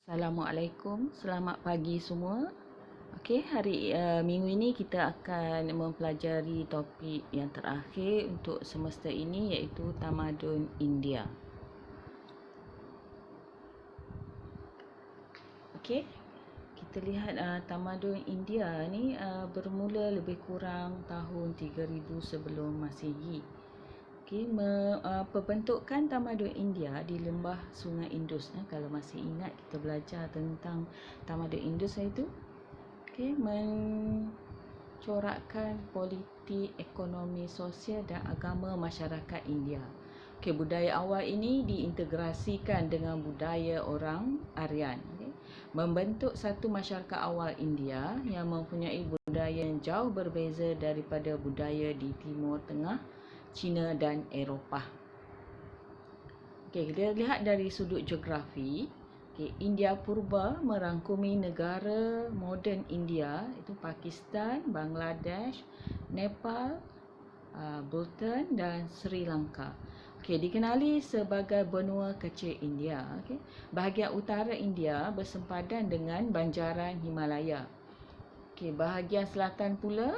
Assalamualaikum, selamat pagi semua. Okey, minggu ini kita akan mempelajari topik yang terakhir untuk semester ini iaitu tamadun India. Okey, kita lihat tamadun India ni bermula lebih kurang tahun 3000 sebelum Masihi. Okay, pembentukan tamadun India di lembah Sungai Indus. Kalau masih ingat kita belajar tentang tamadun Indus itu, okay, mencorakkan politik, ekonomi, sosial dan agama masyarakat India. Okay, budaya awal ini diintegrasikan dengan budaya orang Aryan. Okay, membentuk satu masyarakat awal India yang mempunyai budaya yang jauh berbeza daripada budaya di Timur Tengah, China dan Eropah. Okey, kita lihat dari sudut geografi. Okey, India Purba merangkumi negara moden India itu Pakistan, Bangladesh, Nepal, Bhutan dan Sri Lanka. Okey, dikenali sebagai benua kecil India. Okey, bahagian utara India bersempadan dengan banjaran Himalaya. Okey, bahagian selatan pula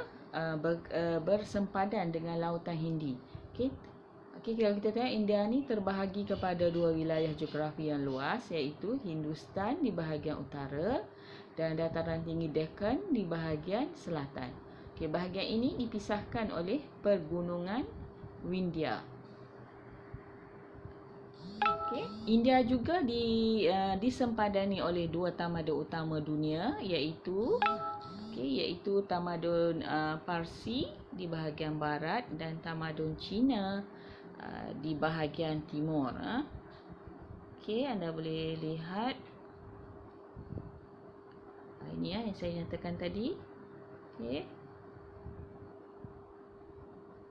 bersempadan dengan Lautan Hindi. Okey. Okey, kalau kita tengok India ni terbahagi kepada dua wilayah geografi yang luas iaitu Hindustan di bahagian utara dan dataran tinggi Deccan di bahagian selatan. Okey, bahagian ini dipisahkan oleh pergunungan Vindhya. Okay. India juga disempadani oleh dua tamadun utama dunia iaitu tamadun Parsi di bahagian barat dan tamadun Cina di bahagian timur. Okey, anda boleh lihat ini yang saya nyatakan tadi. Okey.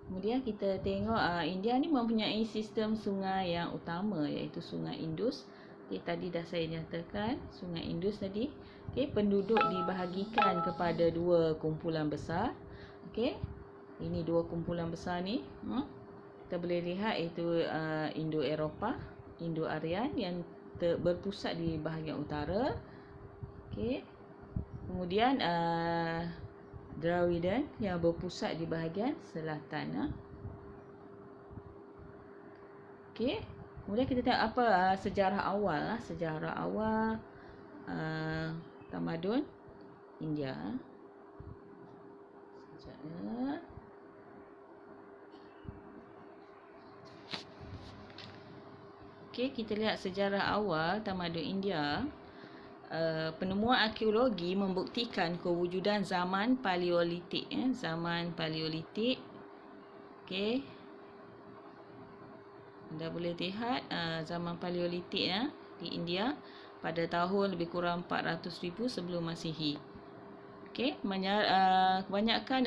Kemudian kita tengok India ni mempunyai sistem sungai yang utama iaitu Sungai Indus. Okay, tadi dah saya nyatakan Sungai Indus tadi. Okay, penduduk dibahagikan kepada dua kumpulan besar. Okay, ini dua kumpulan besar ni. Kita boleh lihat iaitu Indo-Eropah, Indo-Aryan yang berpusat di bahagian utara. Okay. Kemudian Dravidian yang berpusat di bahagian selatan. Okey. Kemudian kita tengok apa sejarah awal. Sejarah awal tamadun India. Sejarah. Okey, kita lihat sejarah awal tamadun India. Penemuan arkeologi membuktikan kewujudan zaman Paleolitik. Zaman Paleolitik. Okey. Anda boleh lihat zaman Paleolitik di India pada tahun lebih kurang 400,000 sebelum Masihi. Okey, kebanyakan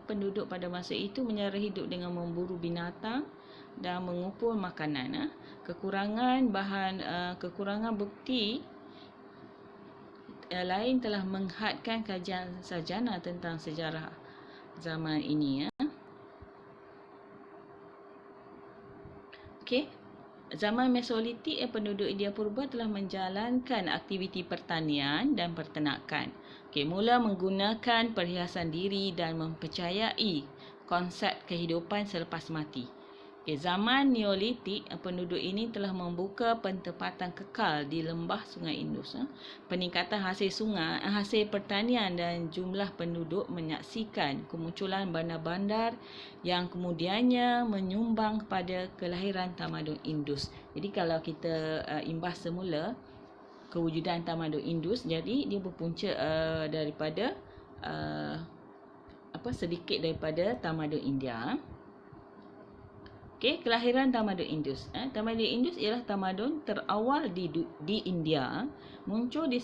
penduduk pada masa itu menyara hidup dengan memburu binatang dan mengumpul makanan. Kekurangan bukti lain telah menghadkan kajian sarjana tentang sejarah zaman ini. Okey. Zaman Mesolitik penduduk India Purba telah menjalankan aktiviti pertanian dan peternakan. Okey, mula menggunakan perhiasan diri dan mempercayai konsep kehidupan selepas mati. Okey, zaman Neolitik penduduk ini telah membuka pentempatan kekal di lembah Sungai Indus. Peningkatan hasil pertanian dan jumlah penduduk menyaksikan kemunculan bandar-bandar yang kemudiannya menyumbang kepada kelahiran tamadun Indus. Jadi kalau kita imbas semula kewujudan tamadun Indus, jadi dia berpunca daripada sedikit daripada tamadun India. Okey, kelahiran tamadun Indus. Tamadun Indus ialah tamadun terawal di India, muncul di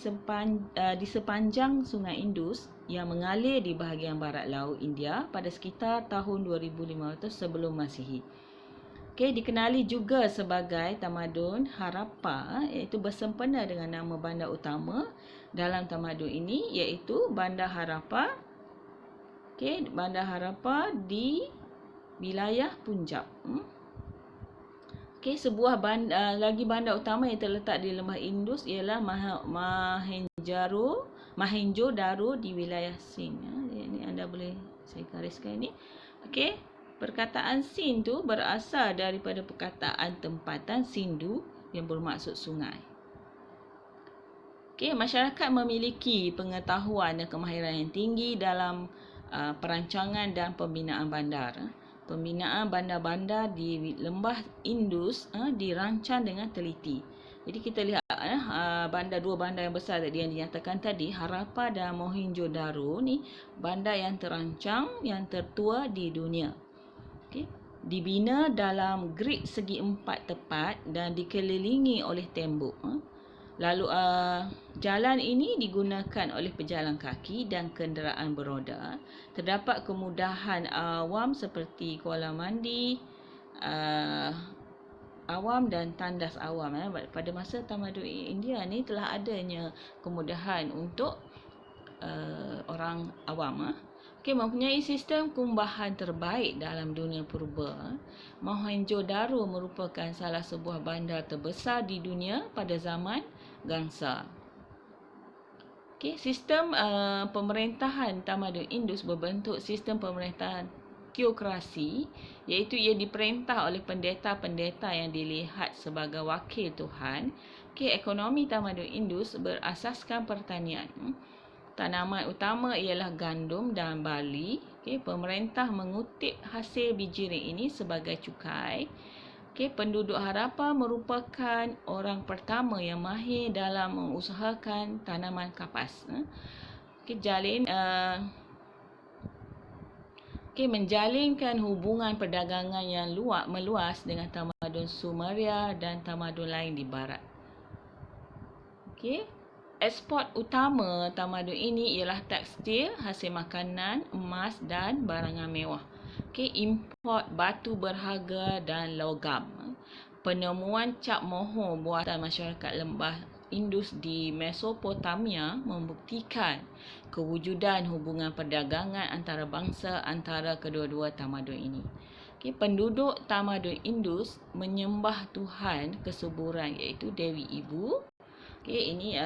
sepanjang Sungai Indus yang mengalir di bahagian barat laut India pada sekitar tahun 2500 sebelum Masihi. Okey, dikenali juga sebagai tamadun Harappa, iaitu bersempena dengan nama bandar utama dalam tamadun ini iaitu Bandar Harappa. Okey, Bandar Harappa di wilayah Punjab. Okey, sebuah lagi bandar utama yang terletak di lembah Indus ialah Mohenjo-daro di wilayah Sind. Ini anda boleh saya gariskan ini. Okey, perkataan Sind tu berasal daripada perkataan tempatan Sindhu yang bermaksud sungai. Okey, masyarakat memiliki pengetahuan dan kemahiran yang tinggi dalam perancangan dan pembinaan bandar. Pembinaan bandar-bandar di lembah Indus dirancang dengan teliti. Jadi kita lihat dua bandar yang besar tadi yang dinyatakan tadi, Harappa dan Mohenjo-daro ni bandar yang terancang, yang tertua di dunia. Okay. Dibina dalam grid segi empat tepat dan dikelilingi oleh tembok. Lalu jalan ini digunakan oleh pejalan kaki dan kenderaan beroda. Terdapat kemudahan awam seperti kolam mandi awam dan tandas awam. Pada masa tamadun India ni telah adanya kemudahan untuk orang awam. Okay, mempunyai sistem kumbahan terbaik dalam dunia purba. Mohenjo-daro merupakan salah sebuah bandar terbesar di dunia pada zaman Gangsa. Okay, sistem pemerintahan tamadun Indus berbentuk sistem pemerintahan teokrasi, iaitu ia diperintah oleh pendeta-pendeta yang dilihat sebagai wakil Tuhan. Okay, ekonomi tamadun Indus berasaskan pertanian. Tanaman utama ialah gandum dan barley. Okay, pemerintah mengutip hasil bijiran ini sebagai cukai. Okay, penduduk Harappa merupakan orang pertama yang mahir dalam mengusahakan tanaman kapas. Okay, menjalinkan hubungan perdagangan yang meluas dengan tamadun Sumeria dan tamadun lain di barat. Okay. Ekspor utama tamadun ini ialah tekstil, hasil makanan, emas dan barangan mewah. Okay, import batu berharga dan logam. Penemuan cap moho buatan masyarakat lembah Indus di Mesopotamia membuktikan kewujudan hubungan perdagangan antara bangsa antara kedua-dua tamadun ini. Okay, penduduk tamadun Indus menyembah Tuhan kesuburan iaitu Dewi Ibu. Okay, ini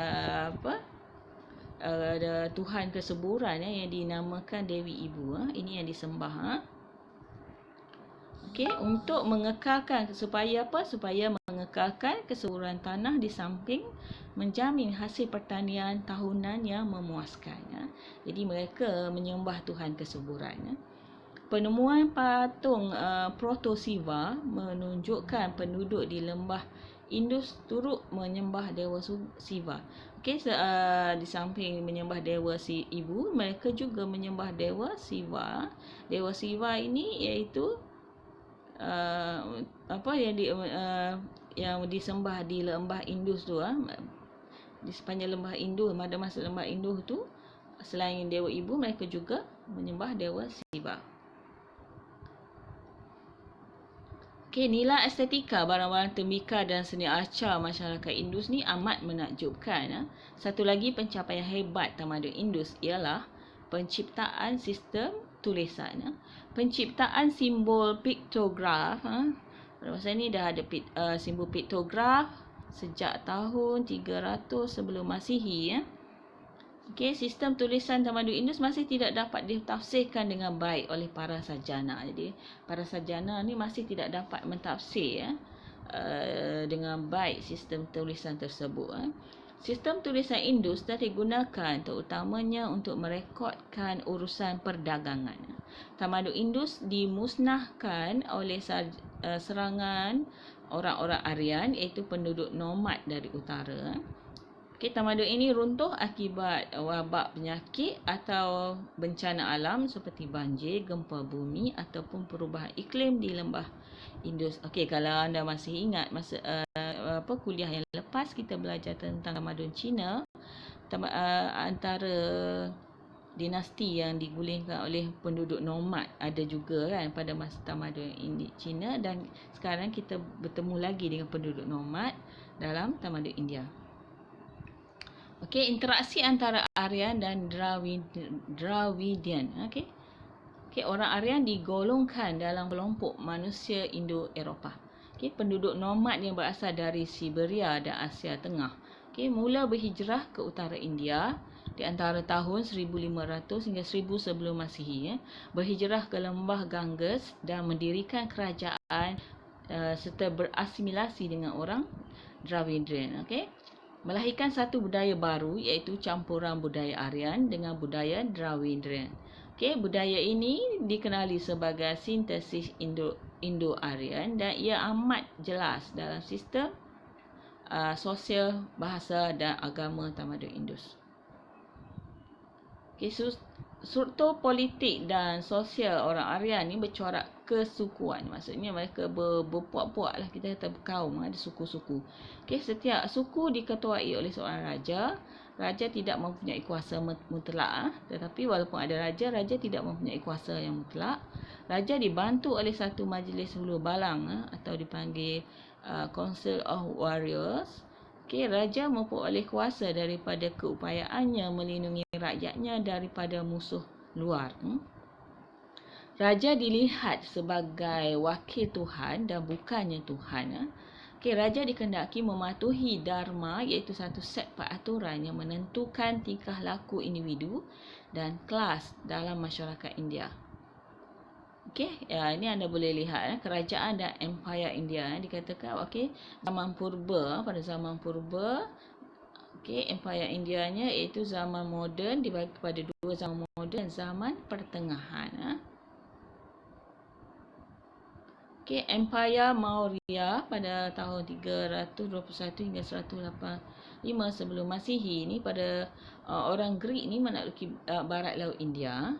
Tuhan kesuburan yang dinamakan Dewi Ibu. Ini yang disembah. Okay, untuk mengekalkan supaya mengekalkan kesuburan tanah di samping menjamin hasil pertanian tahunan yang memuaskan. Jadi mereka menyembah Tuhan kesuburan. Penemuan patung Proto-Siva menunjukkan penduduk di lembah Indus turut menyembah Dewa Siva. Okay, di samping menyembah Dewa Ibu, mereka juga menyembah Dewa Siva. Dewa Siva ini iaitu yang disembah di lembah Indus tu, di sepanjang lembah Indus. Pada masa lembah Indus tu, selain Dewa Ibu, mereka juga menyembah Dewa Siva. Okay, nilai estetika barang-barang tembikar dan seni arca masyarakat Indus ni amat menakjubkan. Satu lagi pencapaian hebat tamadun Indus ialah penciptaan sistem tulisan. Penciptaan simbol piktograf. Pada masa ni dah ada simbol piktograf sejak tahun 300 sebelum Masihi. Okay, sistem tulisan tamadun Indus masih tidak dapat ditafsirkan dengan baik oleh para sarjana. Jadi, para sarjana ni masih tidak dapat mentafsir dengan baik sistem tulisan tersebut. Sistem tulisan Indus telah digunakan terutamanya untuk merekodkan urusan perdagangan. Tamadun Indus dimusnahkan oleh serangan orang-orang Aryan, iaitu penduduk nomad dari utara. Okay, tamadun ini runtuh akibat wabak penyakit atau bencana alam seperti banjir, gempa bumi ataupun perubahan iklim di lembah Indus. Okey, kalau anda masih ingat masa kuliah yang lepas kita belajar tentang tamadun Cina, antara dinasti yang digulingkan oleh penduduk nomad ada juga kan pada masa tamadun Cina, dan sekarang kita bertemu lagi dengan penduduk nomad dalam tamadun India. Okey, interaksi antara Aryan dan Dravidian. Okey, orang Aryan digolongkan dalam kelompok manusia Indo-Eropah. Penduduk nomad yang berasal dari Siberia dan Asia Tengah mula berhijrah ke utara India di antara tahun 1500 hingga 1000 sebelum Masihi, berhijrah ke lembah Ganges dan mendirikan kerajaan serta berasimilasi dengan orang Dravidian. Melahirkan satu budaya baru iaitu campuran budaya Aryan dengan budaya Dravidian. Budaya ini dikenali sebagai sintesis Indo-Aryan dan ia amat jelas dalam sistem sosial, bahasa dan agama tamadun Indus. Struktur politik dan sosial orang Aryan ni bercorak kesukuan. Maksudnya mereka berpuak-puak lah, kita kata berkaum, ada suku-suku. Setiap suku diketuai oleh seorang raja. Raja tidak mempunyai kuasa mutlak, tetapi walaupun ada raja, raja tidak mempunyai kuasa yang mutlak. Raja dibantu oleh satu majlis hulu balang atau dipanggil Council of Warriors. Raja memperoleh kuasa daripada keupayaannya melindungi rakyatnya daripada musuh luar. Raja dilihat sebagai wakil Tuhan dan bukannya Tuhan. Raja dikehendaki mematuhi dharma, iaitu satu set peraturan yang menentukan tingkah laku individu dan kelas dalam masyarakat India. Ini anda boleh lihat kerajaan dan empire India dikatakan zaman purba, pada zaman purba empire Indianya iaitu zaman moden dibagi kepada dua zaman moden dan zaman pertengahan. Empire Maurya pada tahun 321 hingga 185 sebelum Masihi ni, pada orang Greek ni menakluki barat laut India.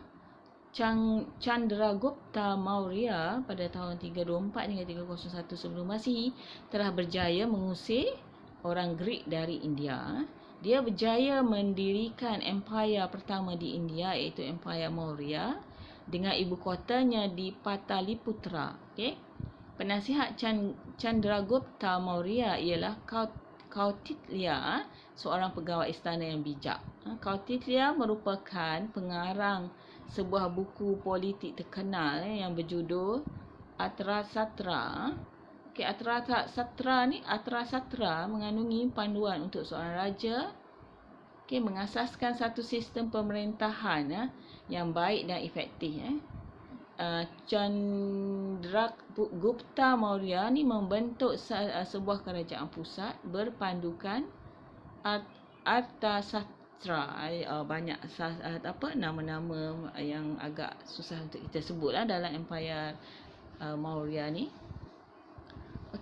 Chandragupta Maurya pada tahun 324 hingga 301 sebelum Masihi telah berjaya mengusir orang Greek dari India. Dia berjaya mendirikan empire pertama di India iaitu Empire Maurya dengan ibu kotanya di Pataliputra. Penasihat Chandragupta Maurya ialah Kautilya, seorang pegawai istana yang bijak. Kautilya merupakan pengarang sebuah buku politik terkenal yang berjudul Atrasatra. Atrasatra mengandungi panduan untuk seorang raja mengasaskan satu sistem pemerintahan yang baik dan efektif. Chandragupta Maurya ni membentuk sebuah kerajaan pusat berpandukan Arthasatra. Banyak nama-nama yang agak susah untuk kita sebutlah dalam Empire Maurya ni.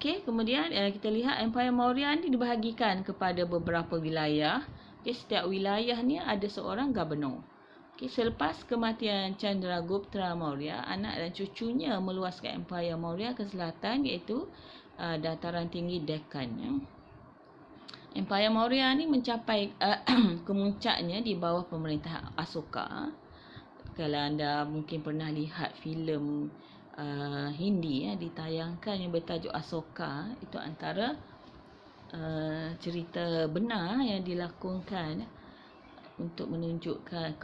Kemudian kita lihat Empire Maurya ni dibahagikan kepada beberapa wilayah. Setiap wilayah ni ada seorang gubernur. Selepas kematian Chandragupta Maurya, anak dan cucunya meluaskan Empire Maurya ke selatan iaitu dataran tinggi Deccan. Empire Maurya ni mencapai kemuncaknya di bawah pemerintahan Asoka. Kalau anda mungkin pernah lihat filem Hindi ditayangkan yang bertajuk Asoka, itu antara cerita benar yang dilakonkan untuk menunjukkan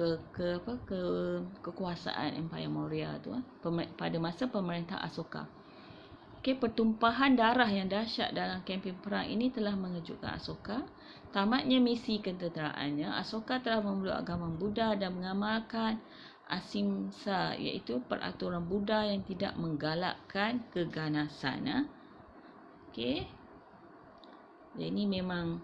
kekuasaan Empire Maurya tu pada masa pemerintah Asoka. Pertumpahan darah yang dahsyat dalam kempen perang ini telah mengejutkan Asoka. Tamatnya misi ketenteraannya, Asoka telah memeluk agama Buddha dan mengamalkan Ahimsa, iaitu peraturan Buddha yang tidak menggalakkan keganasan. Jadi memang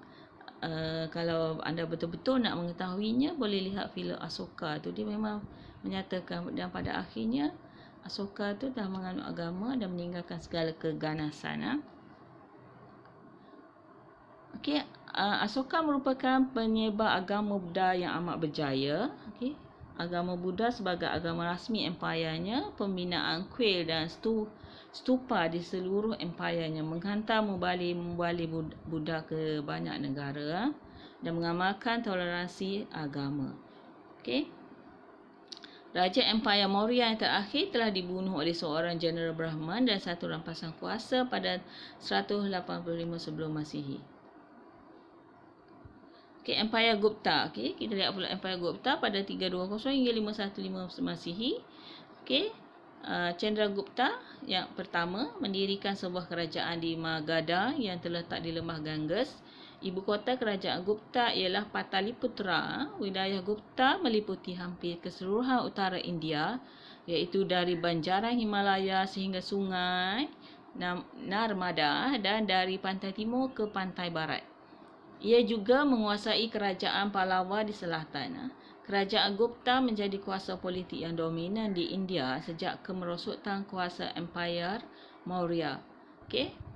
kalau anda betul-betul nak mengetahuinya, boleh lihat filem Asoka tu. Dia memang menyatakan dan pada akhirnya Asoka tu dah menganut agama dan meninggalkan segala keganasan. Asoka merupakan penyebar agama Buddha yang amat berjaya. Agama Buddha sebagai agama rasmi empayanya, pembinaan kuil dan stupa di seluruh empayanya, menghantar membalik Buddha ke banyak negara dan mengamalkan toleransi agama. Raja Empire Maurya yang terakhir telah dibunuh oleh seorang jeneral Brahman dan satu rampasan kuasa pada 185 sebelum Masihi. Empire Gupta. Kita lihat pula Empire Gupta pada 320 hingga 515 Masihi. Chandragupta yang pertama mendirikan sebuah kerajaan di Magadha yang terletak di lembah Ganges. Ibu kota kerajaan Gupta ialah Pataliputra. Wilayah Gupta meliputi hampir keseluruhan utara India, iaitu dari banjaran Himalaya sehingga sungai Narmada dan dari pantai timur ke pantai barat. Ia juga menguasai kerajaan Pallava di selatan. Kerajaan Gupta menjadi kuasa politik yang dominan di India sejak kemerosotan kuasa Empayar Maurya. Okey.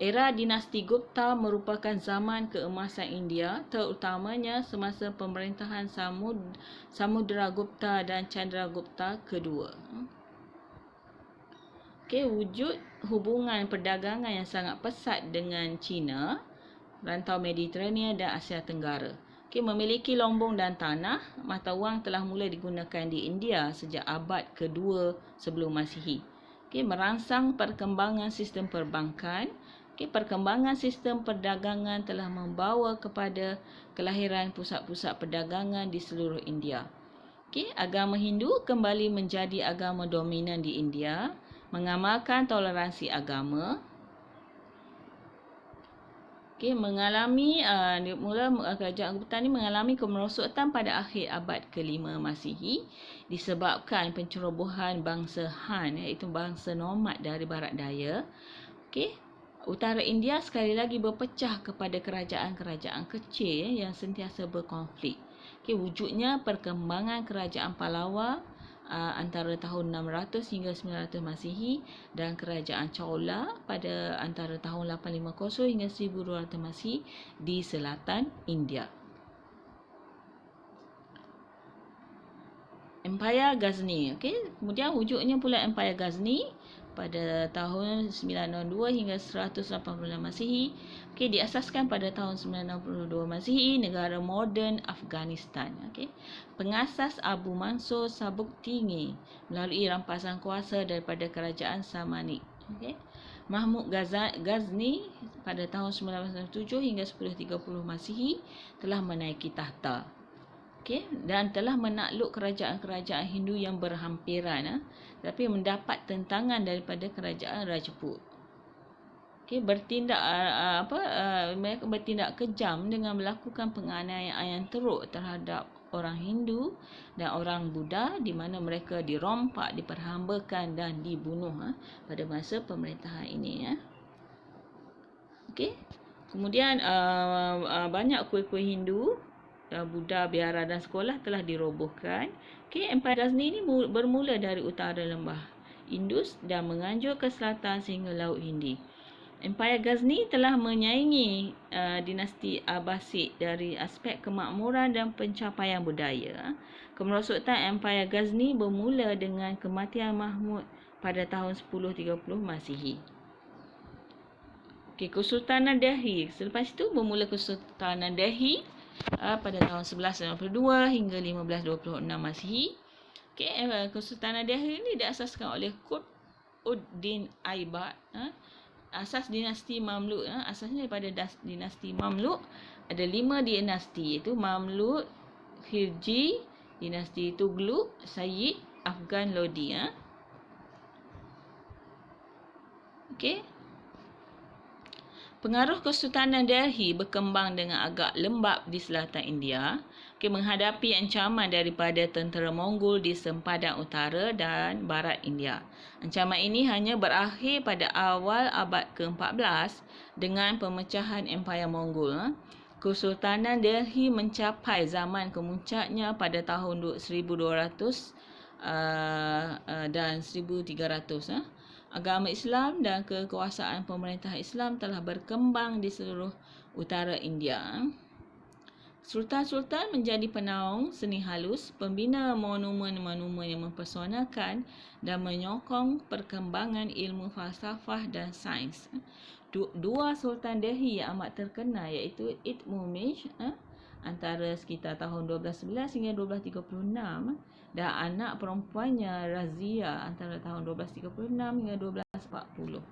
Era dinasti Gupta merupakan zaman keemasan India, terutamanya semasa pemerintahan Samudragupta dan Chandragupta kedua. Okey, wujud hubungan perdagangan yang sangat pesat dengan China, Rantau Mediterania dan Asia Tenggara. Memiliki lombong dan tanah, mata wang telah mula digunakan di India sejak abad kedua sebelum Masihi. Merangsang perkembangan sistem perbankan. Perkembangan sistem perdagangan telah membawa kepada kelahiran pusat-pusat perdagangan di seluruh India. Agama Hindu kembali menjadi agama dominan di India, mengamalkan toleransi agama. Kerajaan Gupta ni mengalami kemerosotan pada akhir abad ke-5 Masihi disebabkan pencerobohan bangsa Han, iaitu bangsa nomad dari barat daya. Utara India sekali lagi berpecah kepada kerajaan-kerajaan kecil yang sentiasa berkonflik. Wujudnya perkembangan kerajaan Pallava antara tahun 600 hingga 900 Masihi dan kerajaan Chola pada antara tahun 850 hingga 1200 Masihi di selatan India. Empayar Ghazni. Kemudian wujudnya pula Empayar Ghazni pada tahun 902 hingga 186 Masihi. Diasaskan pada tahun 962 Masihi, negara moden Afghanistan. Pengasas Abu Mansur Sabuktingi melalui rampasan kuasa daripada kerajaan Samanid. Mahmud Ghazni pada tahun 997 hingga 1030 Masihi telah menaiki tahta. Dan telah menakluk kerajaan-kerajaan Hindu yang berhampiran, tapi mendapat tentangan daripada kerajaan Rajput. Mereka bertindak kejam dengan melakukan penganiayaan yang teruk terhadap orang Hindu dan orang Buddha, di mana mereka dirompak, diperhambakan dan dibunuh pada masa pemerintahan ini. Kemudian banyak kuil-kuil Hindu, Buddha, biara dan sekolah telah dirobohkan. Empayar Ghazni ini bermula dari utara lembah Indus dan menganjur ke selatan sehingga Laut Hindi. Empayar Ghazni telah menyaingi dinasti Abbasid dari aspek kemakmuran dan pencapaian budaya. Kemerosotan Empayar Ghazni bermula dengan kematian Mahmud pada tahun 1030 Masihi. Kesultanan Delhi. Selepas itu bermula Kesultanan Delhi pada tahun 1192 hingga 1526 Masihi. Kesultanan Delhi ini diasaskan oleh Qutb-ud-Din Aibak. Asas dinasti Mamluk. Asasnya daripada dinasti Mamluk. Ada 5 dinasti, iaitu Mamluk, Khilji, dinasti Tughlaq, Sayyid, Afghan Lodi. Pengaruh Kesultanan Delhi berkembang dengan agak lembab di selatan India, menghadapi ancaman daripada tentera Mongol di sempadan utara dan barat India. Ancaman ini hanya berakhir pada awal abad ke-14 dengan pemecahan Empayar Mongol. Kesultanan Delhi mencapai zaman kemuncaknya pada tahun 1200 dan 1300. Agama Islam dan kekuasaan pemerintahan Islam telah berkembang di seluruh utara India. Sultan-sultan menjadi penaung seni halus, pembina monumen-monumen yang mempersonakan dan menyokong perkembangan ilmu falsafah dan sains. Dua Sultan Delhi yang amat terkenal iaitu Iltutmish antara sekitar tahun 1211 hingga 1236 dan anak perempuannya Razia antara tahun 1236 hingga 1240.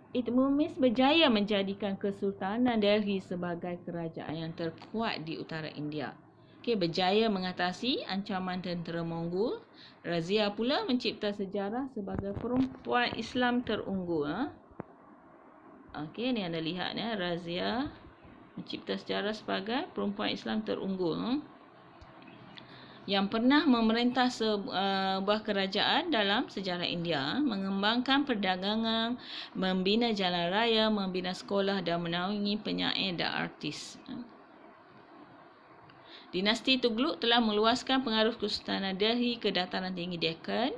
Iltutmish berjaya menjadikan Kesultanan Delhi sebagai kerajaan yang terkuat di utara India. berjaya mengatasi ancaman tentera Mongol. Razia pula mencipta sejarah sebagai perempuan Islam terunggul. Ni anda lihat Razia mencipta sejarah sebagai perempuan Islam terunggul yang pernah memerintah sebuah kerajaan dalam sejarah India, mengembangkan perdagangan, membina jalan raya, membina sekolah dan menaungi penyair dan artis. Dinasti Tughlaq telah meluaskan pengaruh Kesultanan Delhi ke dataran tinggi Deccan.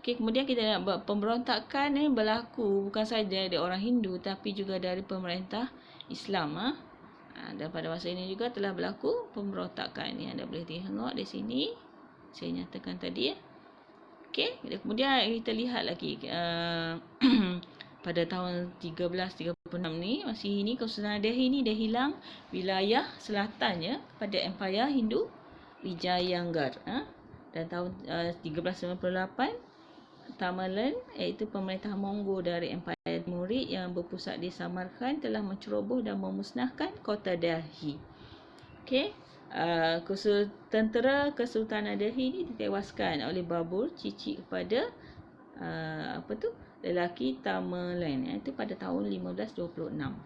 Kemudian kita nak pemberontakan berlaku bukan sahaja dari orang Hindu tapi juga dari pemerintah Islam. Dan pada masa ini juga telah berlaku pemberontakan. Ini anda boleh tengok di sini. Saya nyatakan tadi. Kemudian kita lihat lagi pada tahun 1336 ni, masih ini Kesultanan Delhi ni dah hilang wilayah selatannya kepada Empayar Hindu Vijayanagara. Dan tahun 1398 Tamerlan, iaitu pemerintah Mongol dari Empayar Timurid yang berpusat di Samarkand, telah menceroboh dan memusnahkan kota Delhi. Tentera Kesultanan Delhi ini ditewaskan oleh Babur, cici kepada lelaki Tamerlan, iaitu pada tahun 1526.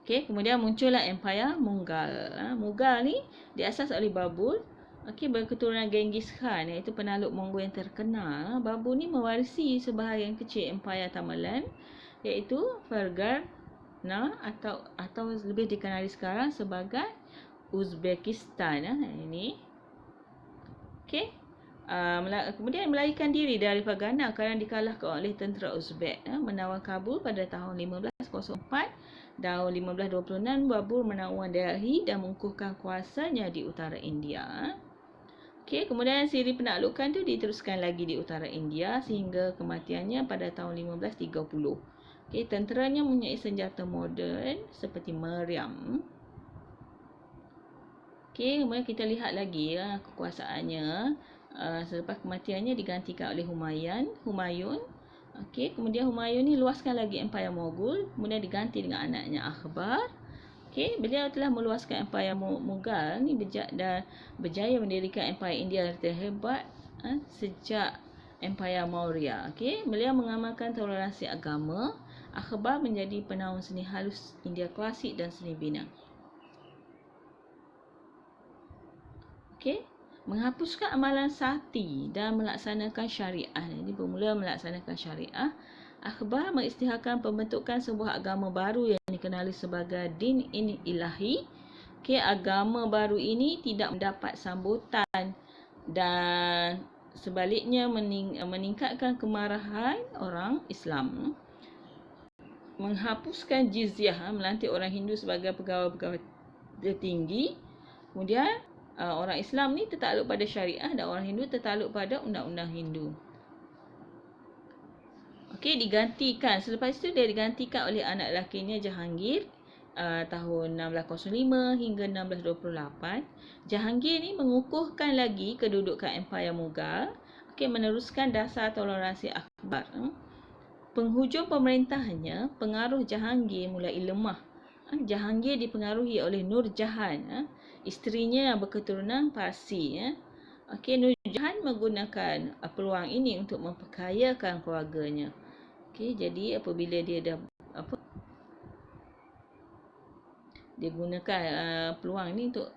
Kemudian muncullah Empayar Mughal. Mughal ni diasas oleh Babur, berketurunan Genghis Khan, iaitu penakluk Mongol yang terkenal. Babur ni mewarisi sebahagian kecil Empayar Tamerlan, iaitu Fergana atau lebih dikenali sekarang sebagai Uzbekistan. Ini. Kemudian melarikan diri dari Fergana kerana dikalahkan oleh tentera Uzbek. Menawan Kabul pada tahun 1504. Tahun 1526 Babur menawan Delhi dan mengukuhkan kuasanya di utara India. Kemudian siri penaklukan tu diteruskan lagi di utara India sehingga kematiannya pada tahun 1530. Tenteranya mempunyai senjata moden seperti meriam. Kemudian kita lihat lagi kekuasaannya. Selepas kematiannya digantikan oleh Humayun. Kemudian Humayun ni luaskan lagi Empayar Mogul, kemudian diganti dengan anaknya Akbar. Beliau telah meluaskan Empayar Mughal ni dan berjaya mendirikan Empayar India terhebat sejak Empayar Maurya. Beliau mengamalkan toleransi agama. Akbar menjadi penaung seni halus India klasik dan seni Bina. Menghapuskan amalan sati dan melaksanakan syariah. Jadi bermula melaksanakan syariah. Akbar mengisytiharkan pembentukan sebuah agama baru yang dikenali sebagai Din Ilahi. Agama baru ini tidak mendapat sambutan dan sebaliknya meningkatkan kemarahan orang Islam. Menghapuskan jizyah, melantik orang Hindu sebagai pegawai-pegawai tertinggi. Kemudian orang Islam ni tertakluk pada syariah dan orang Hindu tertakluk pada undang-undang Hindu. Digantikan. Selepas itu dia digantikan oleh anak lakinya Jahangir tahun 1605 hingga 1628. Jahangir ni mengukuhkan lagi kedudukan Empayar Mughal. Meneruskan dasar toleransi Akbar. Penghujung pemerintahannya, pengaruh Jahangir mulai lemah. Jahangir dipengaruhi oleh Nur Jahan, isterinya yang berketurunan Parsi. Nur Jahan menggunakan peluang ini untuk memperkayakan keluarganya. Jadi apabila dia dah dia gunakan peluang ni untuk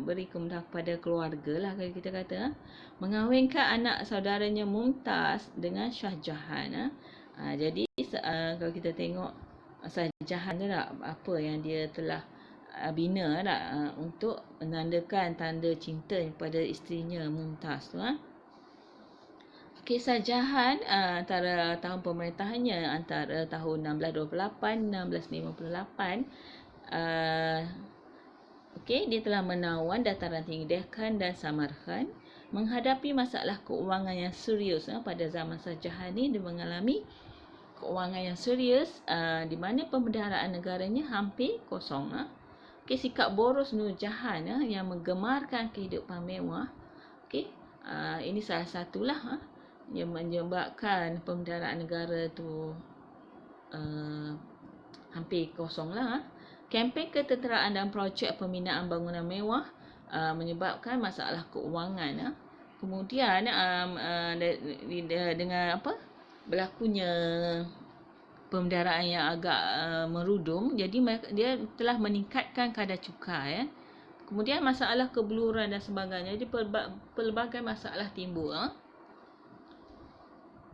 beri kemudahan kepada keluarga lah, kalau kita kata, mengahwinkan anak saudaranya Mumtaz dengan Shah Jahan. Jadi kalau kita tengok Shah Jahan tu tak, apa yang dia telah bina tak, untuk menandakan tanda cinta kepada isterinya Mumtaz tu. Shah Jahan antara tahun pemerintahannya antara tahun 1628-1658, dia telah menawan dataran tinggi Deccan dan Samarkand. Menghadapi masalah keuangan yang serius pada zaman Shah Jahan ni, dia mengalami keuangan yang serius di mana pembendaharaan negaranya hampir kosong. Sikap boros Nur Jahan yang menggemarkan kehidupan mewah. Ini salah satulah yang menyebabkan pembendaharaan negara tu hampir kosong lah. Kempen ketenteraan dan projek pembinaan bangunan mewah menyebabkan masalah keuangan. Kemudian dengan berlakunya pembendaraan yang agak merudum, jadi dia telah meningkatkan kadar cukai. Kemudian masalah kebeluran dan sebagainya, jadi pelbagai masalah timbul.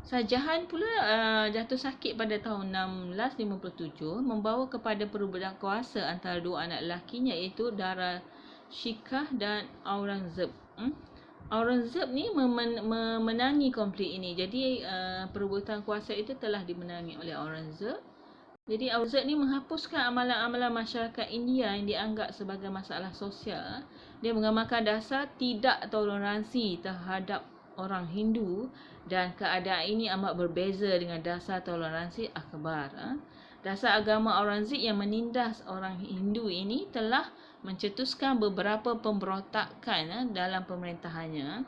Shah Jahan pula jatuh sakit pada tahun 1657, membawa kepada perebutan kuasa antara dua anak lelakinya, iaitu Dara Shikoh dan Aurangzeb. Aurangzeb ni memenangi konflik ini. Jadi perebutan kuasa itu telah dimenangi oleh Aurangzeb. Jadi Aurangzeb ni menghapuskan amalan-amalan masyarakat India yang dianggap sebagai masalah sosial. Dia mengamalkan dasar tidak toleransi terhadap orang Hindu, dan keadaan ini amat berbeza dengan dasar toleransi Akbar. Dasar agama Aurangzeb yang menindas orang Hindu ini telah mencetuskan beberapa pemberontakan dalam pemerintahannya.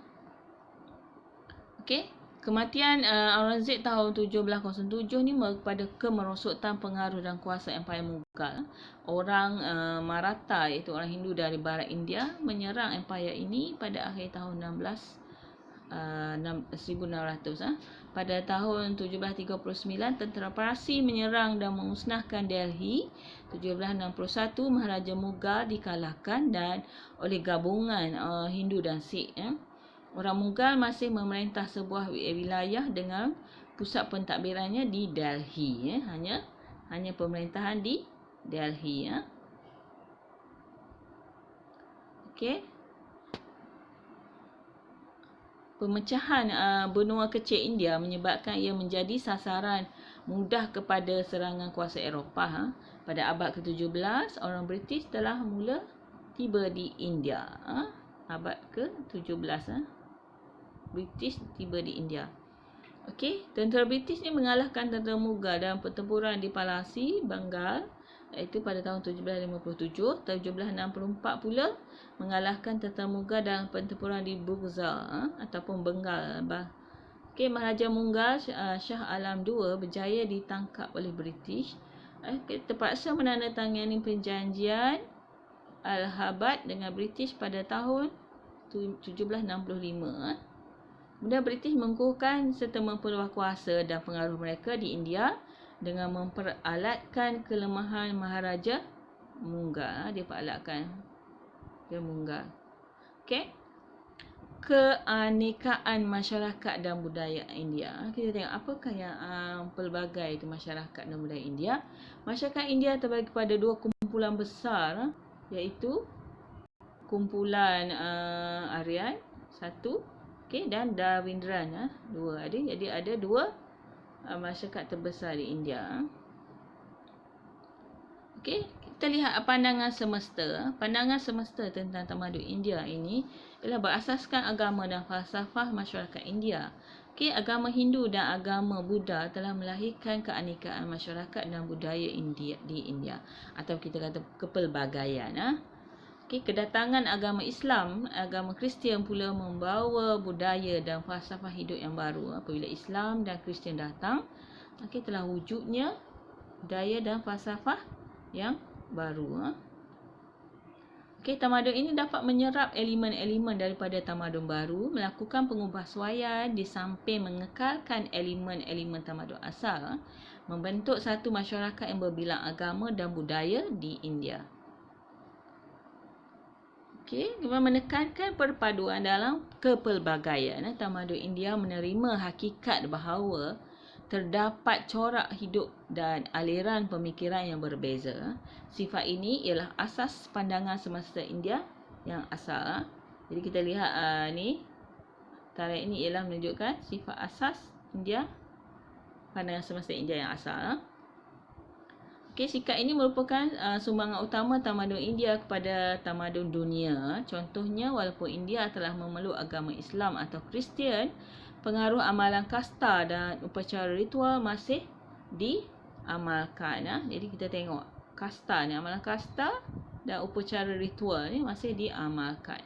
Okey, kematian Aurangzeb tahun 1707 ni kepada kemerosotan pengaruh dan kuasa Empayar Mughal. Orang Maratha, iaitu orang Hindu dari barat India, menyerang empayar ini pada akhir tahun 1600. Pada tahun 1739, tentera Parsi menyerang dan memusnahkan Delhi. 1761, Maharaja Mughal dikalahkan dan oleh gabungan Hindu dan Sikh. Orang Mughal masih memerintah sebuah wilayah dengan pusat pentadbirannya di Delhi. Hanya pemerintahan di Delhi. Okey. Pemecahan benua kecil India menyebabkan ia menjadi sasaran mudah kepada serangan kuasa Eropah. Pada abad ke-17, orang British telah mula tiba di India. Abad ke-17, British tiba di India. Okey, tentera British ni mengalahkan tentera Mughal dalam pertempuran di Palasi, Bengal, iaitu pada tahun 1757. 1764 pula mengalahkan tentera Mughal dalam pertempuran di Buxar ataupun Bengal. Okey, Maharaja Mughal Shah Alam II berjaya ditangkap oleh British. Terpaksa menandatangani perjanjian Allahabad dengan British pada tahun 1765. Kemudian British mengukuhkan serta memperluas kuasa dan pengaruh mereka di India dengan memperalatkan kelemahan Maharaja Mughal. Dia peralatkan Mughal. Okey. Keanekaan masyarakat dan budaya India. Kita tengok apakah yang pelbagai itu masyarakat dan budaya India. Masyarakat India terbagi pada dua kumpulan besar, iaitu kumpulan Aryan satu, okey, dan Darwindran dua. Jadi ada dua masyarakat terbesar di India. Okey, kita lihat pandangan semesta. Pandangan semesta tentang tamadun India ini ialah berasaskan agama dan falsafah masyarakat India. Okey, agama Hindu dan agama Buddha telah melahirkan keanekaan masyarakat dan budaya India di India, atau kita kata kepelbagaian. Okey, kedatangan agama Islam, agama Kristian pula membawa budaya dan falsafah hidup yang baru. Apabila Islam dan Kristian datang, okey, telah wujudnya budaya dan falsafah yang baru. Okey, tamadun ini dapat menyerap elemen-elemen daripada tamadun baru, melakukan pengubahsuaian di samping mengekalkan elemen-elemen tamadun asal, membentuk satu masyarakat yang berbilang agama dan budaya di India. Okey, dengan menekankan perpaduan dalam kepelbagaian, tamadun India menerima hakikat bahawa terdapat corak hidup dan aliran pemikiran yang berbeza. Sifat ini ialah asas pandangan semesta India yang asal. Jadi kita lihat ni, tarian ini ialah menunjukkan sifat asas India, pandangan semesta India yang asal. Okey, sikap ini merupakan sumbangan utama tamadun India kepada tamadun dunia. Contohnya, walaupun India telah memeluk agama Islam atau Kristian, pengaruh amalan kasta dan upacara ritual masih diamalkan. Jadi kita tengok kasta ni, amalan kasta dan upacara ritual ni masih diamalkan.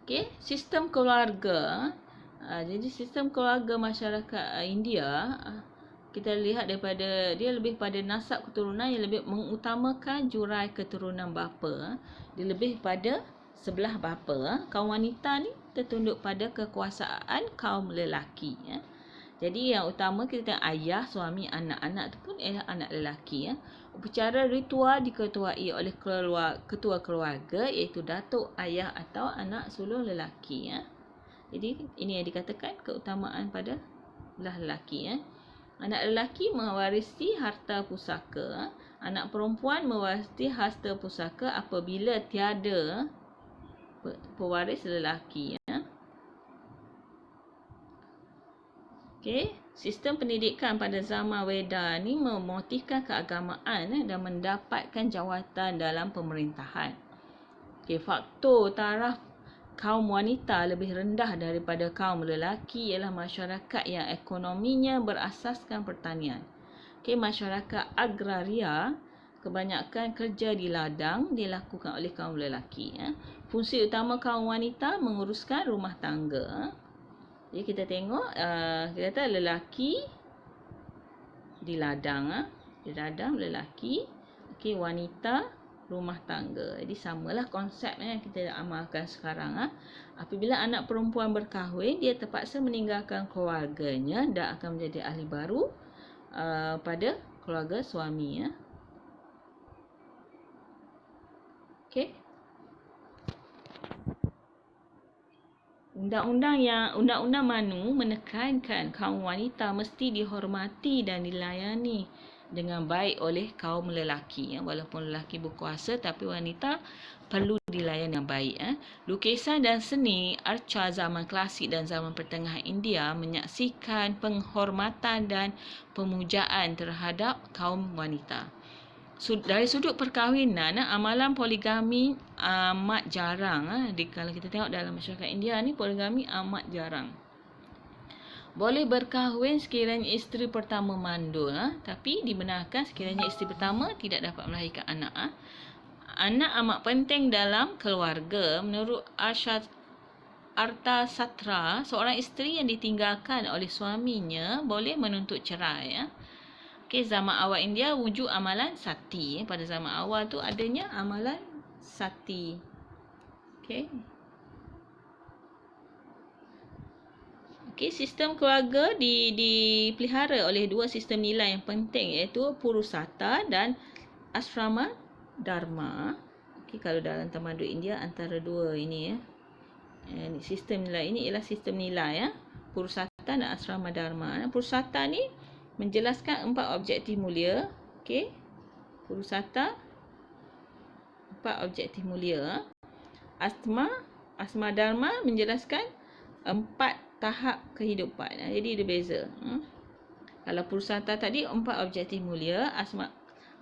Okey, sistem keluarga. Jadi sistem keluarga masyarakat India kita lihat daripada dia lebih pada nasab keturunan yang lebih mengutamakan jurai keturunan bapa. Dia lebih pada sebelah bapa. Kaum wanita ni tertunduk pada kekuasaan kaum lelaki. Jadi yang utama kita tengok ayah, suami, anak-anak tu pun ialah anak lelaki. Upacara ritual diketuai oleh ketua keluarga iaitu datuk, ayah atau anak sulung lelaki. Jadi ini yang dikatakan keutamaan pada belah lelaki. Anak lelaki mewarisi harta pusaka. Anak perempuan mewarisi harta pusaka apabila tiada pewaris lelaki. Okey, sistem pendidikan pada zaman Weda ni memotifkan keagamaan dan mendapatkan jawatan dalam pemerintahan. Okey, faktor taraf kaum wanita lebih rendah daripada kaum lelaki ialah masyarakat yang ekonominya berasaskan pertanian. Okey, masyarakat agraria, kebanyakan kerja di ladang dilakukan oleh kaum lelaki. Fungsi utama kaum wanita menguruskan rumah tangga. Jadi kita tengok, kita kata lelaki di ladang, lelaki, okey, wanita rumah tangga. Jadi samalah konsep yang kita amalkan sekarang. Apabila anak perempuan berkahwin, dia terpaksa meninggalkan keluarganya dan akan menjadi ahli baru pada keluarga suami. Okey. Undang-undang Manu menekankan kaum wanita mesti dihormati dan dilayani dengan baik oleh kaum lelaki. Walaupun lelaki berkuasa, tapi wanita perlu dilayani dengan baik. Lukisan dan seni arca zaman klasik dan zaman pertengahan India menyaksikan penghormatan dan pemujaan terhadap kaum wanita. Dari sudut perkahwinan, amalan poligami amat jarang. Kalau kita tengok dalam masyarakat India ni, poligami amat jarang. Boleh berkahwin sekiranya isteri pertama mandul, tapi dibenarkan sekiranya isteri pertama tidak dapat melahirkan anak. Anak amat penting dalam keluarga. Menurut Arthasatra, seorang isteri yang ditinggalkan oleh suaminya boleh menuntut cerai. Okey, zaman awal India wujud amalan sati. Pada zaman awal tu adanya amalan sati. Okey. Okey, sistem keluarga dipelihara oleh dua sistem nilai yang penting iaitu Purusarta dan Asrama Dharma. Okey, kalau dalam tamadun India antara dua ini sistem nilai ini ialah sistem nilai Purusarta dan Asrama Dharma. Purusarta ni menjelaskan 4 objektif mulia. Okey. Purusarta 4 objektif mulia. Asma Dharma menjelaskan 4 tahap kehidupan. Jadi dia beza. Kalau Purusarta tadi 4 objektif mulia,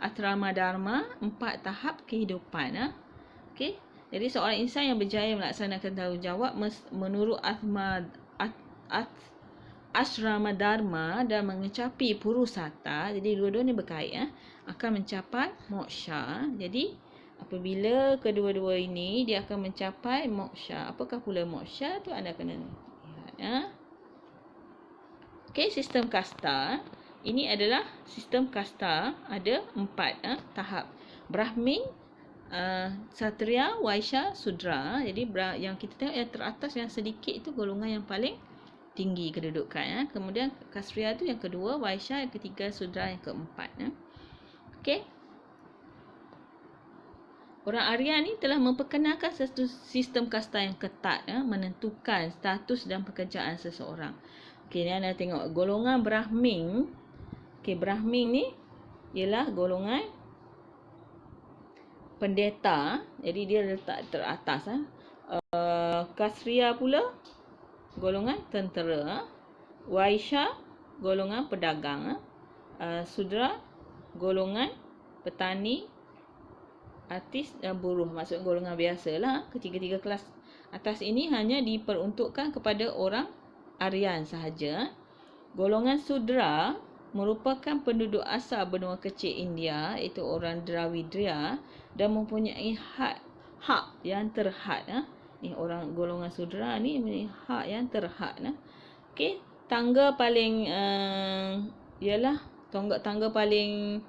Asrama Dharma 4 tahap kehidupan. Okey. Jadi seorang insan yang berjaya melaksanakan tanggungjawab menurut Asrama Dharma dan mencapai Purusarta, jadi dua-dua ni berkait, akan mencapai moksha. Jadi apabila kedua-dua ini dia akan mencapai moksha. Apakah pula moksha tu anda kena lihat. Okey, sistem kasta. Ini adalah sistem kasta, ada 4 tahap. Brahmin, Ksatria, Waisya, Sudra. Jadi yang kita tengok yang teratas yang sedikit itu golongan yang paling tinggi kedudukan. Kemudian Ksatria tu yang kedua, Waisya yang ketiga, Sudra yang keempat. Okey. Orang Arya ni telah memperkenalkan satu sistem kasta yang ketat, menentukan status dan pekerjaan seseorang. Okey, ni anda tengok golongan Brahmin. Okey, Brahmin ni ialah golongan pendeta. Jadi dia letak teratas. Ksatria pula golongan tentera. Waisya golongan pedagang. Sudra golongan petani, artis dan buruh. Maksud golongan biasalah. Ketiga-tiga kelas atas ini hanya diperuntukkan kepada orang Aryan sahaja. Golongan Sudra merupakan penduduk asal benua kecil India, iaitu orang Dravidia, dan mempunyai hak yang terhad. Ni orang golongan Sudra ni mempunyai hak yang terhad. Okey, tangga paling ialah tangga paling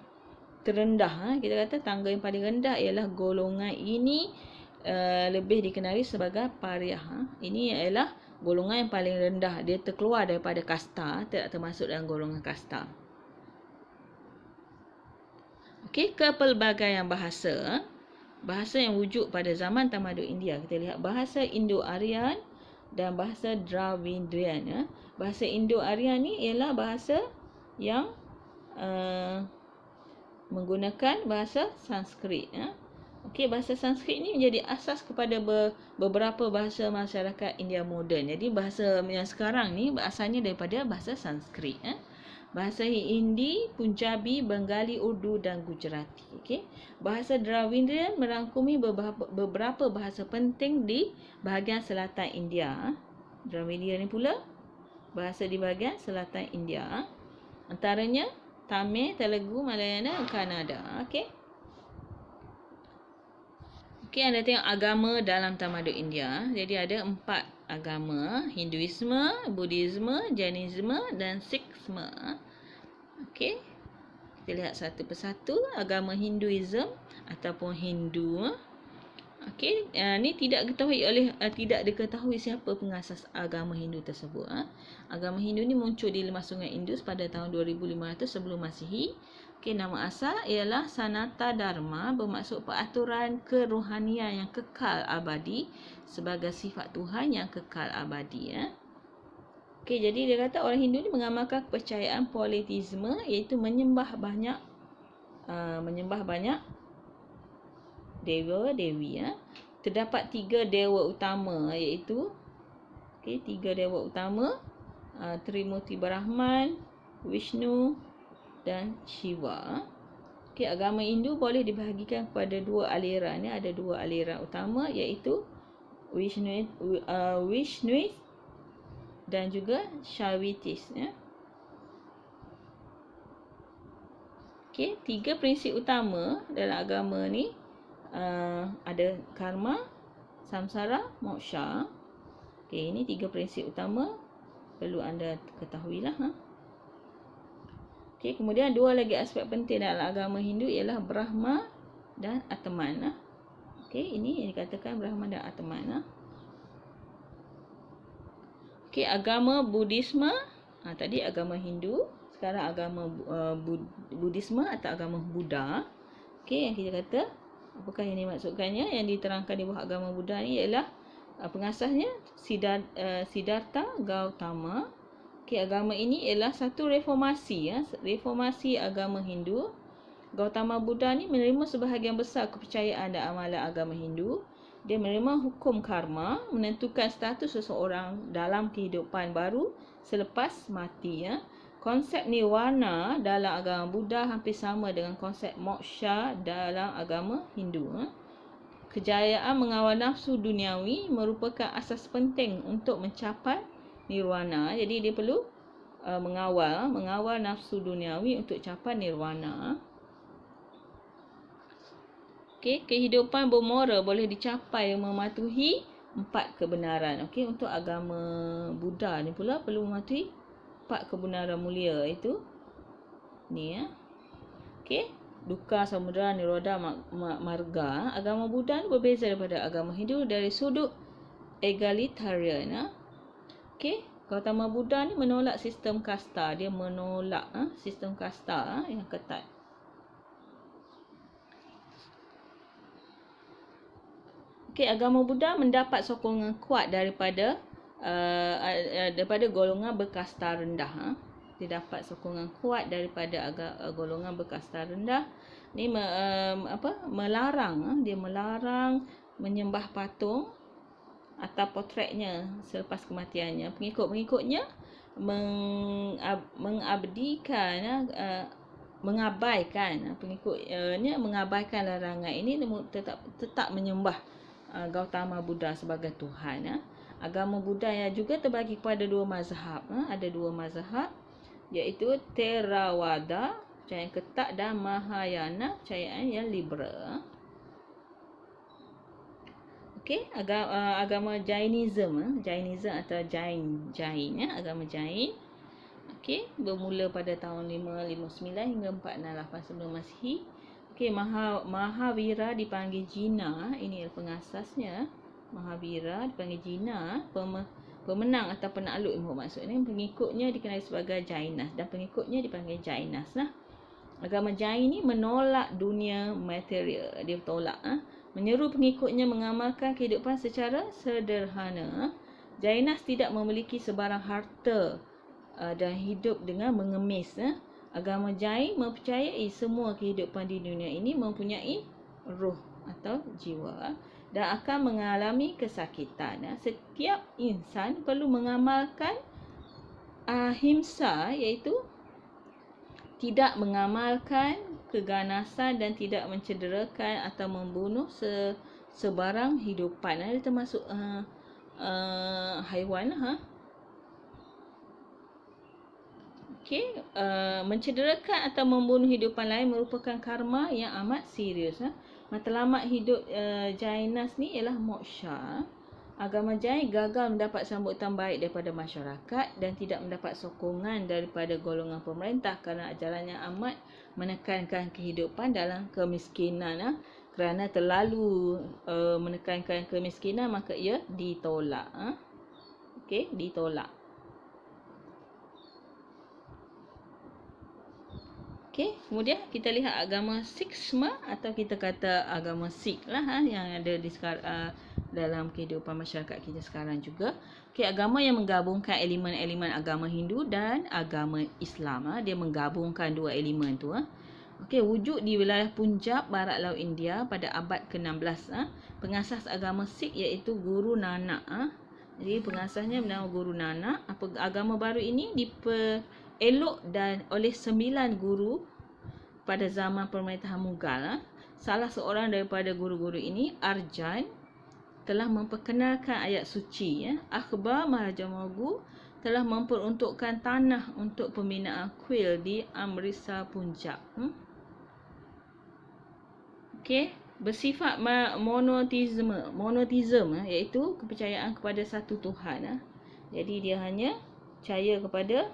terendah. Kita kata tangga yang paling rendah ialah golongan ini lebih dikenali sebagai pariah. Ini ialah golongan yang paling rendah. Dia terkeluar daripada kasta, tidak termasuk dalam golongan kasta. Okey, kepelbagaian bahasa. Bahasa yang wujud pada zaman tamadun India. Kita lihat bahasa Indo-Aryan dan bahasa Dravidian. Bahasa Indo-Aryan ni ialah bahasa yang menggunakan bahasa Sanskrit. Okey, bahasa Sanskrit ni menjadi asas kepada beberapa bahasa masyarakat India moden. Jadi bahasa yang sekarang ni asalnya daripada bahasa Sanskrit. Bahasa Hindi, Punjabi, Bengali, Urdu dan Gujarati. Okey. Bahasa Dravidian merangkumi beberapa bahasa penting di bahagian selatan India. Dravidian ni pula bahasa di bahagian selatan India. Antaranya Tamil, Telugu, Malayalam dan Kannada. Okey. Okey, anda tengok agama dalam tamadun India. Jadi ada 4 agama, Hinduisme, Buddhisme, Jainisme dan Sikhisme. Okey. Kita lihat satu persatu. Agama Hinduism ataupun Hindu. Okey, ni tidak diketahui siapa pengasas agama Hindu tersebut. Agama Hindu ni muncul di Lemah Sungai Indus pada tahun 2500 sebelum Masihi. Okey, nama asal ialah Sanata Dharma, bermaksud peraturan kerohanian yang kekal abadi sebagai sifat Tuhan yang kekal abadi. Okey, jadi dia kata orang Hindu ni mengamalkan kepercayaan politeisme, iaitu menyembah banyak dewa dewi. Terdapat 3 dewa utama, iaitu 3 dewa utama, Trimurti Brahman, Vishnu dan Shiva. Okey, agama Hindu boleh dibahagikan kepada 2 aliran. Ada 2 aliran utama, iaitu Vishnuis dan juga Shaivitis. Okey, 3 prinsip utama dalam agama ni ada karma, samsara, moksha. Okey, ini 3 prinsip utama perlu anda ketahuilah. Okey, kemudian 2 lagi aspek penting dalam agama Hindu ialah Brahma dan Atman. Okey, ini yang dikatakan Brahma dan Atman. Okey, agama Buddhisme, tadi agama Hindu, sekarang agama Buddhisme atau agama Buddha. Okey, yang kita kata apakah yang dimaksudkannya? Yang diterangkan di bawah agama Buddha ni ialah pengasasnya Siddhartha Gautama. Okey, agama ini ialah satu reformasi, reformasi agama Hindu. Gautama Buddha ni menerima sebahagian besar kepercayaan dan amalan agama Hindu. Dia menerima hukum karma, menentukan status seseorang dalam kehidupan baru selepas mati. Konsep nirwana dalam agama Buddha hampir sama dengan konsep moksha dalam agama Hindu. Kejayaan mengawal nafsu duniawi merupakan asas penting untuk mencapai nirwana. Jadi dia perlu mengawal nafsu duniawi untuk capai nirwana. Okey, kehidupan bermoral boleh dicapai mematuhi 4 kebenaran. Okey, untuk agama Buddha ni pula perlu mematuhi 4 kebenaran mulia, iaitu ni Okey, dukkha, samudra, nirodha, marga. Agama Buddha ni berbeza daripada agama Hindu dari sudut egalitarian. Okey, Gautama Buddha ni menolak sistem kasta. Dia menolak sistem kasta yang ketat. Okey, agama Buddha mendapat sokongan kuat daripada golongan berkasta rendah. Dia dapat sokongan kuat daripada golongan berkasta rendah. Ni melarang, dia melarang menyembah patung atau potretnya selepas kematiannya. Pengikut-pengikutnya mengabaikan larangan ini, tetap menyembah Gautama Buddha sebagai Tuhan. Agama Buddha yang juga terbagi kepada 2 mazhab. Ada 2 mazhab, iaitu Theravada, percayaan ketat, dan Mahayana, percayaan yang liberal. Okey, agama Jainism atau Jain, agama Jain. Okey, bermula pada tahun 559 hingga 468 sebelum Masihi. Okey, Mahavira dipanggil Jina, ini adalah pengasasnya. Mahavira dipanggil Jina, pemenang atau penakluk maksudnya. Pengikutnya dikenali sebagai Jainas dan pengikutnya dipanggil Jainas lah. Agama Jain ni menolak dunia material, dia tolak. Menyeru pengikutnya mengamalkan kehidupan secara sederhana. Jainas tidak memiliki sebarang harta dan hidup dengan mengemis. Agama Jain mempercayai semua kehidupan di dunia ini mempunyai roh atau jiwa dan akan mengalami kesakitan. Setiap insan perlu mengamalkan ahimsa, iaitu tidak mengamalkan keganasan dan tidak mencederakan atau membunuh sebarang hidupan. Dia termasuk haiwan. Okey, mencederakan atau membunuh hidupan lain merupakan karma yang amat serius. Matlamat hidup Jainas ni ialah moksha. Agama Jain gagal mendapat sambutan baik daripada masyarakat dan tidak mendapat sokongan daripada golongan pemerintah kerana ajarannya amat menekankan kehidupan dalam kemiskinan. Kerana terlalu menekankan kemiskinan, maka ia ditolak. Okey, ditolak. Okey, kemudian kita lihat agama Sikhisme atau kita kata agama Sikh lah yang ada di dalam kehidupan masyarakat kita sekarang juga. Okey, agama yang menggabungkan elemen-elemen agama Hindu dan agama Islam. Dia menggabungkan dua elemen tu. Okey, wujud di wilayah Punjab, barat laut India pada abad ke-16. Pengasas agama Sikh iaitu Guru Nanak. Jadi pengasasnya bernama Guru Nanak. Agama baru ini dielok dan oleh 9 guru pada zaman pemerintahan Mughal. Salah seorang daripada guru-guru ini, Arjan, telah memperkenalkan ayat suci. Akhbar Maharaja Mogu telah memperuntukkan tanah untuk pembinaan kuil di Amritsar, Punjab. Okey, bersifat monoteisme iaitu kepercayaan kepada satu Tuhan. Jadi dia hanya percaya kepada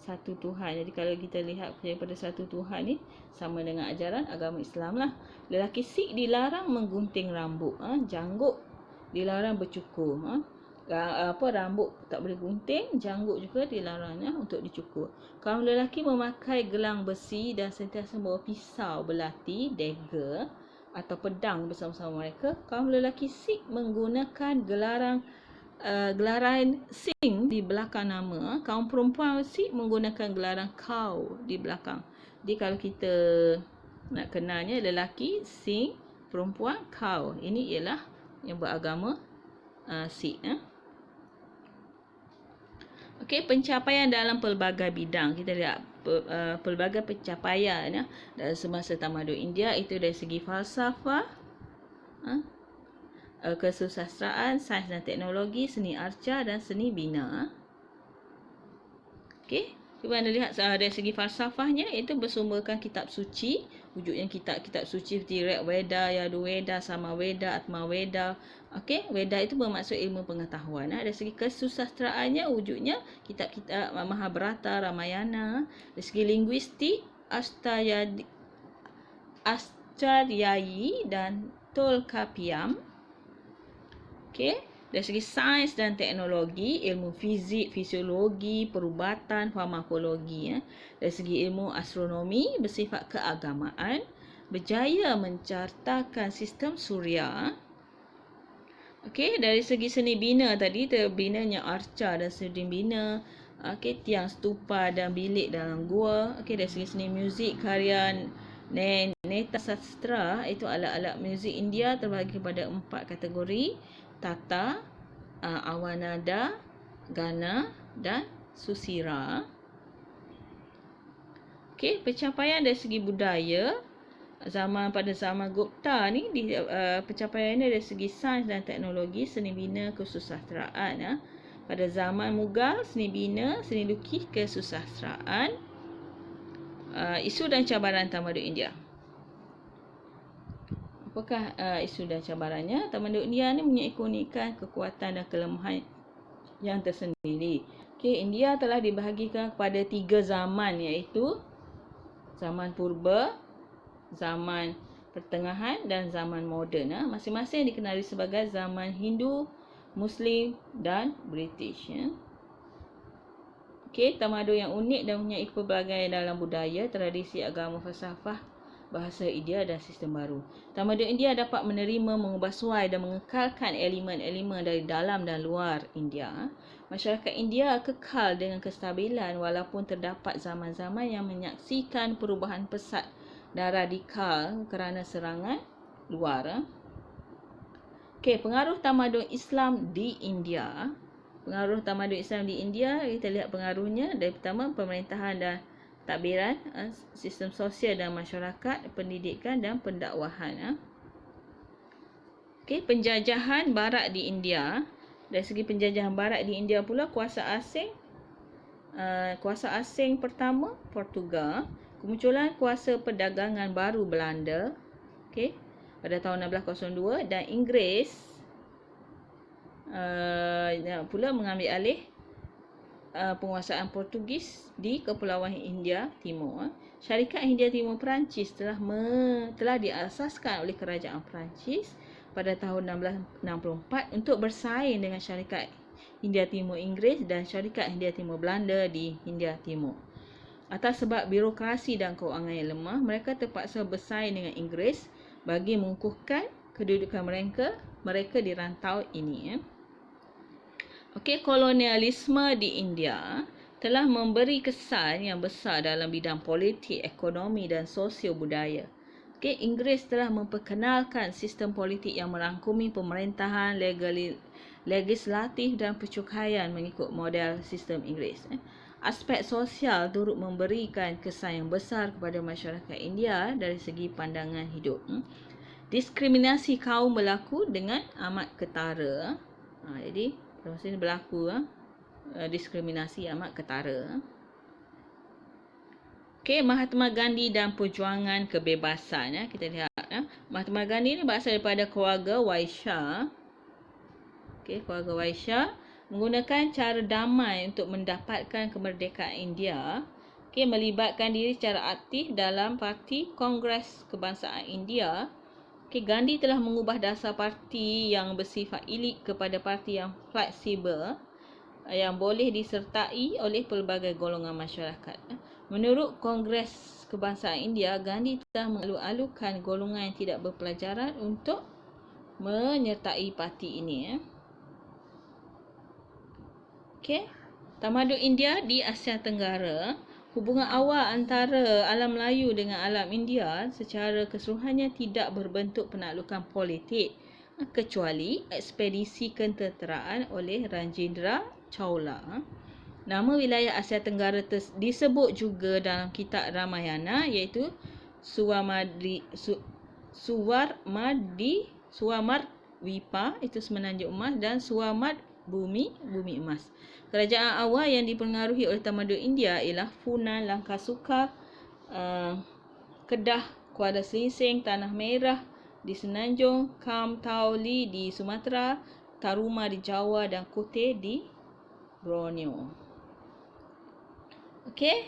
satu Tuhan. Jadi kalau kita lihat percaya pada satu Tuhan ni sama dengan ajaran agama Islam lah. Lelaki Sikh dilarang menggunting rambut, janggut dilarang bercukur. Rambut tak boleh gunting, janggut juga dilarang untuk dicukur. Kaum lelaki memakai gelang besi dan sentiasa membawa pisau belati, dagger atau pedang bersama-sama mereka. Kaum lelaki Sikh menggunakan gelaran Singh di belakang nama. Kaum perempuan Sikh menggunakan gelaran Kau di belakang. Jadi kalau kita nak kenalnya, lelaki Singh, perempuan Kau. Ini ialah yang beragama Sikh. Okey, pencapaian dalam pelbagai bidang. Kita lihat pelbagai pencapaian dalam semasa tamadun India, itu dari segi falsafah, kesusastraan, sains dan teknologi, seni arca dan seni bina. Okey, cuba anda lihat dari segi falsafahnya, iaitu bersumberkan kitab suci. Wujudnya kitab-kitab suci seperti Rig Veda, Yajurveda, Samaveda, Atmaveda. Okey, Veda itu bermaksud ilmu pengetahuan. Dari segi kesusastraannya, wujudnya kitab-kitab Mahabharata, Ramayana. Dari segi linguistik, Ashtaryayi dan Tolkapiam. Okey, dari segi sains dan teknologi, ilmu fizik, fisiologi, perubatan, farmakologi. Dari segi ilmu astronomi bersifat keagamaan, berjaya mencartakan sistem suria. Okey, dari segi seni bina tadi, terbinanya arca dan seni bina. Okey, tiang stupa dan bilik dalam gua. Okey, dari segi seni muzik, karya Neta Sastra, itu alat-alat muzik India terbagi kepada 4 kategori: Tata, Awanada, Gana dan Susira. Okey, pencapaian dari segi budaya pada zaman Gupta ni, pencapaiannya dari segi sains dan teknologi, seni bina, kesusastraan. Pada zaman Mughal, seni bina, seni lukis, kesusastraan. Isu dan cabaran tamadun India. Apakah isu dan cabarannya? Tamadun India ni mempunyai keunikan, kekuatan dan kelemahan yang tersendiri. Okey, India telah dibahagikan kepada 3 zaman, iaitu zaman purba, zaman pertengahan dan zaman moden. Masing-masing dikenali sebagai zaman Hindu, Muslim dan British. Okey, tamadun yang unik dan mempunyai pelbagai dalam budaya, tradisi, agama, falsafah, bahasa India dan sistem baru. Tamadun India dapat menerima, mengubah suai dan mengekalkan elemen-elemen dari dalam dan luar India. Masyarakat India kekal dengan kestabilan walaupun terdapat zaman-zaman yang menyaksikan perubahan pesat dan radikal kerana serangan luar. Okey, pengaruh tamadun Islam di India. Pengaruh tamadun Islam di India, kita lihat pengaruhnya dari pertama pemerintahan dan tadbiran, sistem sosial dan masyarakat, pendidikan dan pendakwahan. Okey, penjajahan barat di India. Dari segi penjajahan barat di India pula, kuasa asing pertama Portugal, kemunculan kuasa perdagangan baru Belanda, okey, pada tahun 1602, dan Inggeris pula mengambil alih penguasaan Portugis di Kepulauan Hindia Timur. Syarikat Hindia Timur Perancis telah diasaskan oleh kerajaan Perancis pada tahun 1664 untuk bersaing dengan syarikat Hindia Timur Inggeris dan syarikat Hindia Timur Belanda di Hindia Timur. Atas sebab birokrasi dan kewangan yang lemah, mereka terpaksa bersaing dengan Inggeris bagi mengukuhkan kedudukan mereka di rantau ini. Okey, kolonialisme di India telah memberi kesan yang besar dalam bidang politik, ekonomi dan sosio budaya. Okey, Inggeris telah memperkenalkan sistem politik yang merangkumi pemerintahan, legislatif dan percukaian mengikut model sistem Inggeris. Aspek sosial turut memberikan kesan yang besar kepada masyarakat India dari segi pandangan hidup. Diskriminasi kaum berlaku dengan amat ketara. Jadi masa ini berlaku diskriminasi amat ketara. Okey, Mahatma Gandhi dan perjuangan kebebasan. Kita lihat. Mahatma Gandhi ni berasal daripada keluarga Waisya. Okey, keluarga Waisya menggunakan cara damai untuk mendapatkan kemerdekaan India. Okey, melibatkan diri secara aktif dalam Parti Kongres Kebangsaan India. Okay, Gandhi telah mengubah dasar parti yang bersifat elit kepada parti yang fleksibel yang boleh disertai oleh pelbagai golongan masyarakat. Menurut Kongres Kebangsaan India, Gandhi telah mengalu-alukan golongan yang tidak berpelajaran untuk menyertai parti ini. Okay. Tamadun India di Asia Tenggara. Hubungan awal antara alam Melayu dengan alam India secara keseluruhannya tidak berbentuk penaklukan politik kecuali ekspedisi ketenteraan oleh Rajendra Chola. Nama wilayah Asia Tenggara disebut juga dalam kitab Ramayana iaitu Suwarmadwipa, itu semenanjung emas, dan Suwarmad bumi emas. Kerajaan awal yang dipengaruhi oleh tamadun India ialah Funan, Langkasuka, Kedah, Kuala Selinsing, Tanah Merah di Semenanjung, Kam Tauli di Sumatera, Taruma di Jawa dan Kote di Borneo. Okey.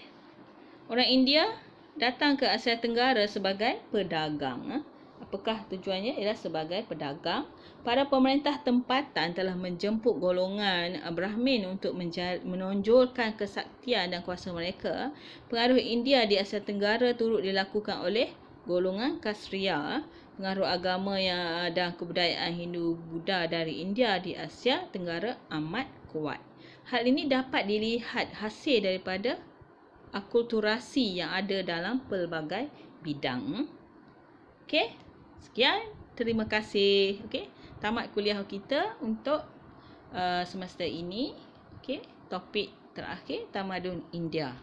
Orang India datang ke Asia Tenggara sebagai pedagang. Apakah tujuannya? Ialah sebagai pedagang. Para pemerintah tempatan telah menjemput golongan Brahmin untuk menonjolkan kesaktian dan kuasa mereka. Pengaruh India di Asia Tenggara turut dilakukan oleh golongan Kshatriya. Pengaruh agama dan kebudayaan Hindu-Buddha dari India di Asia Tenggara amat kuat. Hal ini dapat dilihat hasil daripada akulturasi yang ada dalam pelbagai bidang. Okey, sekian. Terima kasih. Okey, tamat kuliah kita untuk semester ini. Okey, topik terakhir tamadun India.